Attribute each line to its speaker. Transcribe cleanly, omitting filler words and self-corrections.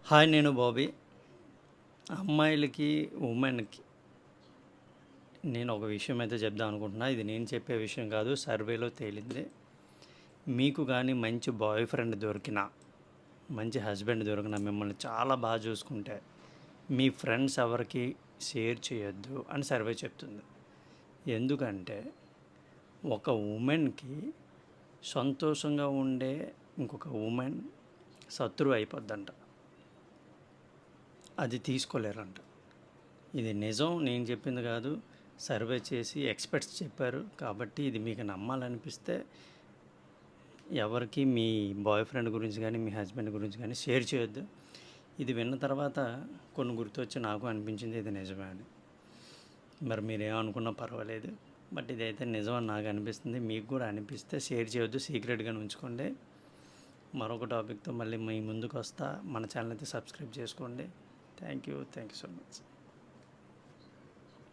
Speaker 1: Hi, నేను బాబీ. అమ్మాయిలకి, ఉమెన్‌కి నేను ఒక విషయం అయితే చెప్దాం అనుకుంటున్నా. ఇది నేను చెప్పే విషయం కాదు, సర్వేలో తేలింది. మీకు కానీ మంచి బాయ్ ఫ్రెండ్ దొరికినా, మంచి హస్బెండ్ దొరికినా, మిమ్మల్ని చాలా బాగా చూసుకుంటే, మీ ఫ్రెండ్స్ ఎవరికి షేర్ చేయొద్దు అని సర్వే చెప్తుంది. ఎందుకంటే ఒక ఉమెన్‌కి సంతోషంగా ఉండే ఇంకొక ఉమెన్ శత్రువు అయిపోద్దంట. అది తీసుకోలేరంట. ఇది నిజం, నేను చెప్పింది కాదు. సర్వే చేసి ఎక్స్పర్ట్స్ చెప్పారు. కాబట్టి ఇది మీకు నమ్మాలనిపిస్తే ఎవరికి మీ బాయ్ ఫ్రెండ్ గురించి కానీ, మీ హస్బెండ్ గురించి కానీ షేర్ చేయొద్దు. ఇది విన్న తర్వాత కొన్ని గుర్తొచ్చి నాకు అనిపించింది ఇది నిజమే అని. మరి మీరేమనుకున్నా పర్వాలేదు, బట్ ఇదైతే నిజం అని నాకు అనిపిస్తుంది. మీకు కూడా అనిపిస్తే షేర్ చేయొద్దు, సీక్రెట్గా ఉంచుకోండి. మరొక టాపిక్తో మళ్ళీ మీ ముందుకు వస్తా. మన ఛానల్ అయితే సబ్స్క్రైబ్ చేసుకోండి. Thank you so much.